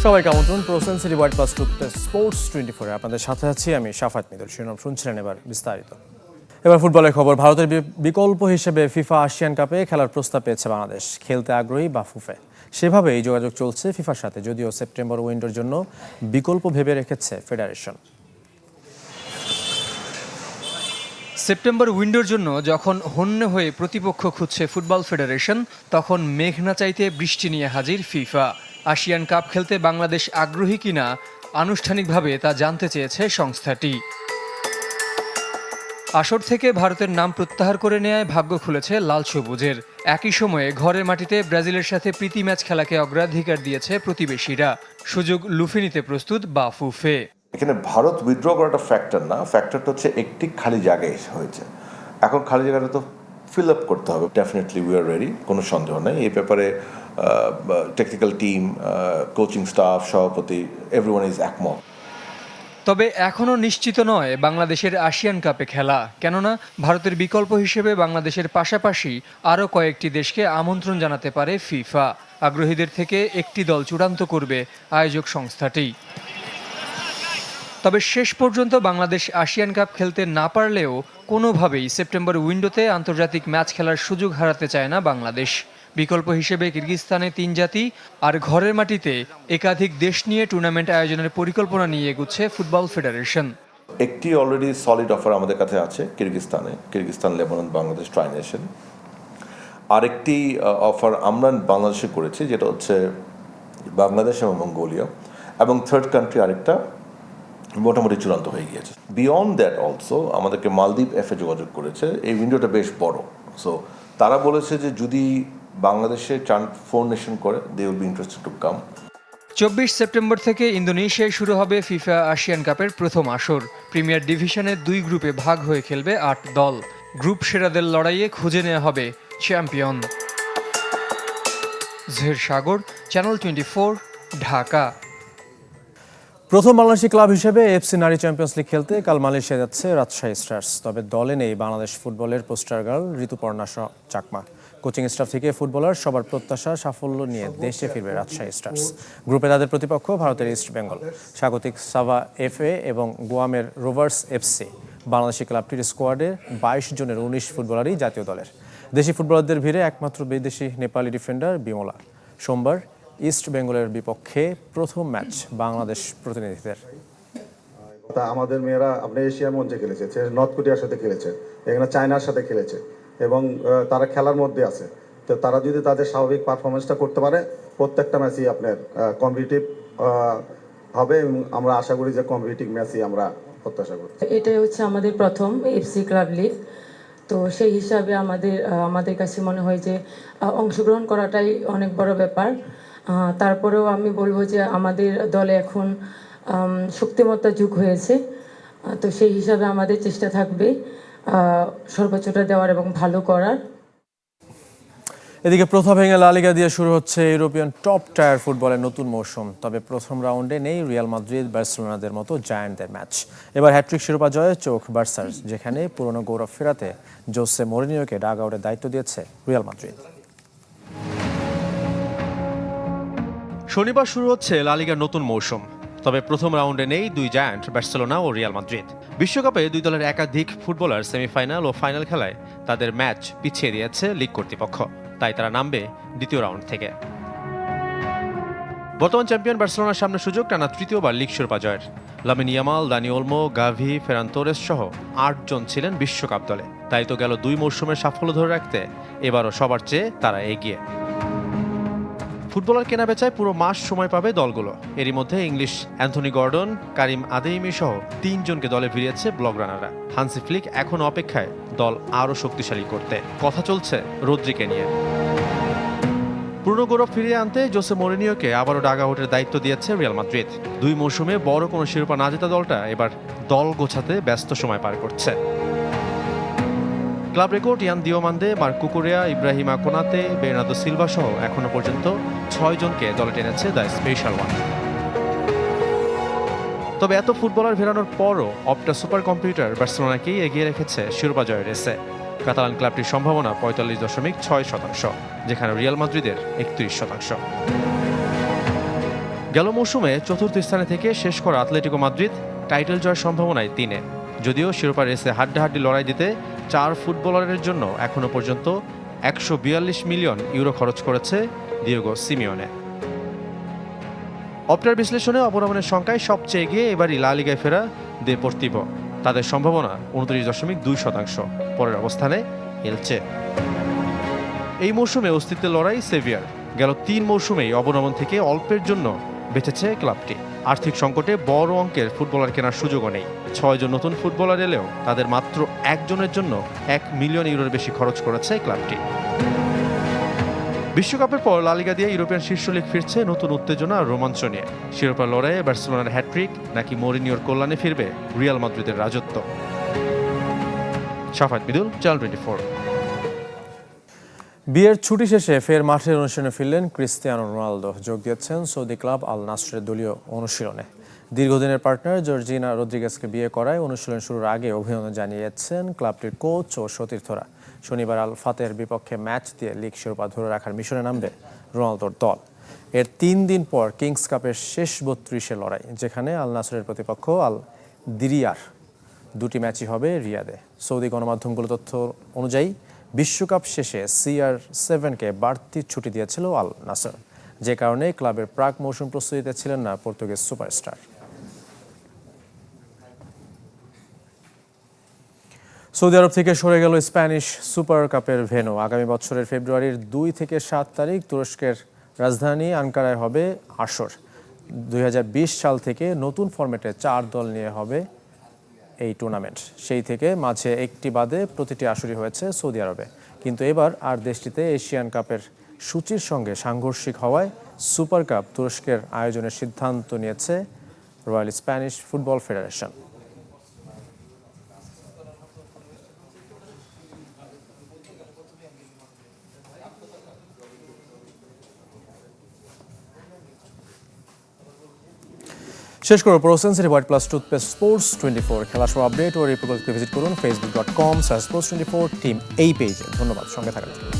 সবাইকে আমন্ত্রণ প্রোসেন city wide plus toothpaste sports 24 আপনাদের সাথে আছি আমি শাফাত মিদুল। শিরোনাম শুনছিলেন, এবার বিস্তারিত। এবার ফুটবলের খবর। ভারতের বিকল্প হিসেবে ফিফা এশিয়ান কাপে খেলার প্রস্তাব পেয়েছে বাংলাদেশ। খেলতে আগ্রহী বাফুফে, সেভাবেই যোগাযোগ চলছে ফিফার সাথে, যদিও সেপ্টেম্বর উইন্ডোর জন্য বিকল্প ভেবে রেখেছে ফেডারেশন। সেপ্টেম্বর উইন্ডোর জন্য যখন হন্যে হয়ে প্রতিপক্ষ খুঁজছে ফুটবল ফেডারেশন, তখন মেঘ না চাইতে বৃষ্টি নিয়ে হাজির ফিফা। এশিয়ান কাপ খেলতে বাংলাদেশ আগ্রহী কিনা আনুষ্ঠানিকভাবে তা জানতে চেয়েছে সংস্থাটি। আসর থেকে ভারতের নাম প্রত্যাহার করে নেয়ায় ভাগ্য খুলেছে লাল সবুজের। একই সময়ে ঘরের মাটিতে ব্রাজিলের সাথে প্রীতি ম্যাচ খেলাকে অগ্রাধিকার দিয়েছে প্রতিবেশীরা। সুযোগ লুফে নিতে প্রস্তুত বাফুফে। এখানে ভারত উইথড্র করাটা ফ্যাক্টর না, ফ্যাক্টরটা হচ্ছে একটি খালি জায়গায় হয়েছে। এখন খালি জায়গাটা তো ফিল আপ করতে হবে। ডেফিনেটলি উই আর রেডি, কোনো সন্দেহ নেই এই ব্যাপারে। টেকনিক্যাল টিম, কোচিং স্টাফ, সভাপতি, এভরিওয়ান ইজ একমত। তবে এখনও নিশ্চিত নয় বাংলাদেশের এশিয়ান কাপে খেলা, কেননা ভারতের বিকল্প হিসেবে বাংলাদেশের পাশাপাশি আরও কয়েকটি দেশকে আমন্ত্রণ জানাতে পারে ফিফা। আগ্রহীদের থেকে একটি দল চূড়ান্ত করবে আয়োজক সংস্থাটি। তবে শেষ পর্যন্ত বাংলাদেশ এশিয়ান কাপ খেলতে না পারলেও কোনোভাবেই সেপ্টেম্বর উইন্ডোতে আন্তর্জাতিক ম্যাচ খেলার সুযোগ হারাতে চায় না বাংলাদেশ। বিকল্প হিসেবে কিরগিজস্তানে 3 জাতি আর ঘরের মাটিতে একাধিক দেশ নিয়ে টুর্নামেন্ট আয়োজনের পরিকল্পনা নিয়ে এগুচ্ছে ফুটবল ফেডারেশন। একটি অলরেডি সলিড অফার আমাদের কাছে আছে Kyrgyzstan, Lebanon, Bangladesh try nation. আরেকটি অফার আমরা বাংলাদেশে করেছি, যেটা হচ্ছে বাংলাদেশ এবং মঙ্গোলিয়া, এবং থার্ড কান্ট্রি আরেকটা মোটামুটি চূড়ান্ত হয়ে গিয়েছে। বিয়ন্ড দ্যাট অলসো আমাদেরকে মালদ্বীপ এফএ যোগাযোগ করেছে। এই উইন্ডোটা বেশ বড়, সো তারা বলেছে যে যদি বাংলাদেশে 4 নেশন করে, they will be interested to come. 24 September থেকে ইন্দোনেশিয়ায় শুরু হবে ফিফা এশিয়ান কাপের প্রথম আসর। প্রিমিয়ার ডিভিশনে 2 গ্রুপে ভাগ হয়ে খেলবে 8 দল। গ্রুপ সেরাদের লড়াইয়ে খুঁজে নেওয়া হবে চ্যাম্পিয়ন। জহির সাগর, চ্যানেল 24, ঢাকা। প্রথম বাংলাদেশি ক্লাব হিসেবে এফসি নারী চ্যাম্পিয়ন্স লিগ খেলতে কাল মালয়েশিয়া যাচ্ছে রাজশাহী স্টার্স। তবে দলে নেই বাংলাদেশ ফুটবলের poster girl Rituparna Chakma. Coaching staff থেকে ফুটবলার সবার প্রত্যাশা সাফল্য নিয়ে দেশে ফিরবে রাজশাহী স্টার্স। গ্রুপে তাদের প্রতিপক্ষ ভারতের ইস্ট বেঙ্গল, স্বাগতিক সাভা এফএ এবং গুয়ামের রোভার্স এফসি। বাংলাদেশি ক্লাবটির স্কোয়াডে 22 জনের 19 ফুটবলারই জাতীয় দলের। দেশি ফুটবলারদের ভিড়ে একমাত্র বিদেশি নেপালি ডিফেন্ডার বিমলা। সোমবার ইস্ট বেঙ্গলের বিপক্ষে প্রথম ম্যাচ বাংলাদেশ প্রতিনিধিদের। আমাদের মেয়েরা আপনার এশিয়ার মঞ্চে খেলেছে, নর্থ কোরিয়ার সাথে খেলেছে, এখানে চায়নার সাথে খেলেছে, এবং তারা খেলার মধ্যে আছে। তো তারা যদি তাদের স্বাভাবিক পারফরমেন্সটা করতে পারে, প্রত্যেকটা ম্যাচই আপনার কম্পিটিটিভ হবে, এবং আমরা আশা করি যে কম্পিটিটিভ ম্যাচই আমরা প্রত্যাশা করি। এটাই হচ্ছে আমাদের প্রথম এফসি ক্লাব লিগ, তো সেই হিসাবে আমাদের কাছে মনে হয় যে অংশগ্রহণ করাটাই অনেক বড় ব্যাপার। তারপরেও আমি বলবো যে আমাদের দলে এখন শক্তিমত্তা যুগ হয়েছে, তো সেই হিসাবে আমাদের চেষ্টা থাকবে সর্বোচ্চটা দেওয়ার এবং ভালো করার। এদিকে প্রথা ভেঙে লা লিগা দিয়ে শুরু হচ্ছে ইউরোপিয়ান টপ টায়ার ফুটবলের নতুন মৌসুম। তবে প্রথম রাউন্ডে নেই রিয়াল মাদ্রিদ, বার্সেলোনাদের মতো জায়ান্টদের ম্যাচ। এবার হ্যাট্রিক শিরোপা জয়ে চোখ বার্সার, যেখানে পুরনো গৌরব ফেরাতে জোসে মরিনিয়োকে ডাগ আউটের দায়িত্ব দিয়েছে রিয়াল মাদ্রিদ। শনিবার শুরু হচ্ছে লা লিগার নতুন মৌসুম। তবে প্রথম রাউন্ডে নেই 2 জায়ান্ট বার্সেলোনা ও রিয়াল মাদ্রিদ। বিশ্বকাপে 2 দলের একাধিক ফুটবলার সেমিফাইনাল ও ফাইনাল খেলায় তাদের ম্যাচ পিছিয়ে দিয়েছে লিগ কর্তৃপক্ষ, তাই তারা নামবে দ্বিতীয় রাউন্ড থেকে। বর্তমান চ্যাম্পিয়ন বার্সেলোনার সামনে সুযোগ টানা তৃতীয়বার লিগ শিরোপা জয়ের। লামিন ইয়ামাল, দানি ওলমো, গাভি, ফেরান তোরেস সহ 8 জন ছিলেন বিশ্বকাপ দলে। তাই তো গেল 2 মৌসুমের সাফল্য ধরে রাখতে এবারও সবার চেয়ে তারা এগিয়ে। ফুটবলার কেনা বেচায় পুরো মাস সময় পাবে দলগুলো। এরই মধ্যে ইংলিশ অ্যান্থনি গর্ডন, কারিম আদেইমি সহ 3 জনকে দলে ফিরিয়েছে ব্লগরানাররা। হান্সি ফ্লিক এখন অপেক্ষায় দল আরও শক্তিশালী করতে। কথা চলছে রদ্রিকে নিয়ে। পুরনো গৌরব ফিরিয়ে আনতে জোসে মরিনিয়োকে আবারও ডাগ আউটের দায়িত্ব দিয়েছে রিয়াল মাদ্রিদ। 2 মৌসুমে বড় কোনো শিরোপা না জেতা দলটা এবার দল গোছাতে ব্যস্ত সময় পার করছে। ক্লাব রেকর্ড ইয়ান দিওমান্দে, মার্ক কুকুরেয়া, ইব্রাহিমা কোনাতে, বের্নার্দো সিলভা সহ এখনো পর্যন্ত 6 জনকে দলে টেনেছে দ্য স্পেশাল ওয়ান। তবে এত ফুটবলার ফেরানোর পরও অপটা সুপার কম্পিউটার বার্সেলোনাকেই এগিয়ে রেখেছে শিরোপা জয়ের রেসে। কাতালান ক্লাবটির সম্ভাবনা 45.6%, যেখানে রিয়াল মাদ্রিদের 31%। গেল মৌসুমে চতুর্থ স্থানে থেকে শেষ করা আতলেটিকো মাদ্রিদ টাইটেল জয়ের সম্ভাবনায় 3-এ। যদিও শিরোপা রেসে হাড্ডাহাড্ডি লড়াই দিতে 4 ফুটবলারের জন্য এখনও পর্যন্ত 142 মিলিয়ন ইউরো খরচ করেছে দিয়েগো সিমিওনে। অপটার বিশ্লেষণে অবনমনের সংখ্যায় সবচেয়ে এগিয়ে এবারই লা লিগায় ফেরা দেপোর্তিভো। তাদের সম্ভাবনা 29.2%। পরের অবস্থানে এলচে। এই মৌসুমে অস্তিত্বের লড়াই সেভিয়ার। গেল 3 মৌসুমেই অবনমন থেকে অল্পের জন্য বেঁচেছে ক্লাবটি। আর্থিক সংকটে বড় অঙ্কের ফুটবলার কেনার সুযোগও নেই। 6 জন নতুন ফুটবলার এলেও তাদের মাত্র একজনের জন্য 1 মিলিয়ন ইউরোর বেশি খরচ করেছে ক্লাবটি। বিশ্বকাপের পর লা লিগা দিয়ে ইউরোপিয়ান শীর্ষ লিগ ফিরছে নতুন উত্তেজনা আর রোমাঞ্চ নিয়ে। শিরোপা লড়াইয়ে বার্সেলোনার হ্যাট্রিক নাকি মরিনিওর কল্যাণে ফিরবে রিয়াল মাদ্রিদের রাজত্ব। শাফাত মিদুল, চ্যানেল 24। বিয়ের ছুটি শেষে ফের মাঠের অনুশীলনে ফিরলেন ক্রিস্টিয়ানো রোনালদো। যোগ দিয়েছেন সৌদি ক্লাব আল নাসরের দলীয় অনুশীলনে। দীর্ঘদিনের পার্টনার জর্জিনা রদ্রিগেজকে বিয়ে করায় অনুশীলন শুরুর আগে অভিনন্দন জানিয়েছেন ক্লাবটির কোচ ও সতীর্থরা। শনিবার আল ফাতেহের বিপক্ষে ম্যাচ দিয়ে লিগ শিরোপা ধরে রাখার মিশনে নামবে রোনালদোর দল। এর 3 দিন পর কিংস কাপের শেষ 32-এ লড়াই, যেখানে আল নাসরের প্রতিপক্ষ আল দিরিয়ার। 2টি ম্যাচই হবে রিয়াদে। সৌদি গণমাধ্যমগুলো তথ্য অনুযায়ী বিশ্বকাপ শেষে CR7-কে বাড়তি ছুটি দিয়েছিল আল নাসর, যে কারণে ক্লাবের প্রাক মৌসুম প্রস্তুতিতে ছিলেন না পর্তুগিজ সুপারস্টার। সৌদি আরব থেকে সরে গেল স্প্যানিশ সুপার কাপের ভেন্যু। আগামী বছরের ফেব্রুয়ারির 2 থেকে 7 তারিখ তুরস্কের রাজধানী আনকারায় হবে আসর। 2020 সাল থেকে নতুন ফরম্যাটে 4 দল নিয়ে হবে এই টুর্নামেন্ট। সেই থেকে মাঝে একটি বাদে প্রতিটি আসরই হয়েছে সৌদি আরবে। কিন্তু এবার আর দেশটিতে এশিয়ান কাপের সূচির সঙ্গে সাংঘর্ষিক হওয়ায় সুপার কাপ তুরস্কের আয়োজনের সিদ্ধান্ত নিয়েছে রয়্যাল স্প্যানিশ ফুটবল ফেডারেশন। শেষ করব প্রোসেন্সের হোয়াইট প্লাস টুথপেস্ট স্পোর্টস 24 খেলার সব আপডেট ও রিপোর্টকে ভিজিট করুন facebook.com/sports24 টিম এই পেজে। ধন্যবাদ সঙ্গে থাকার জন্য।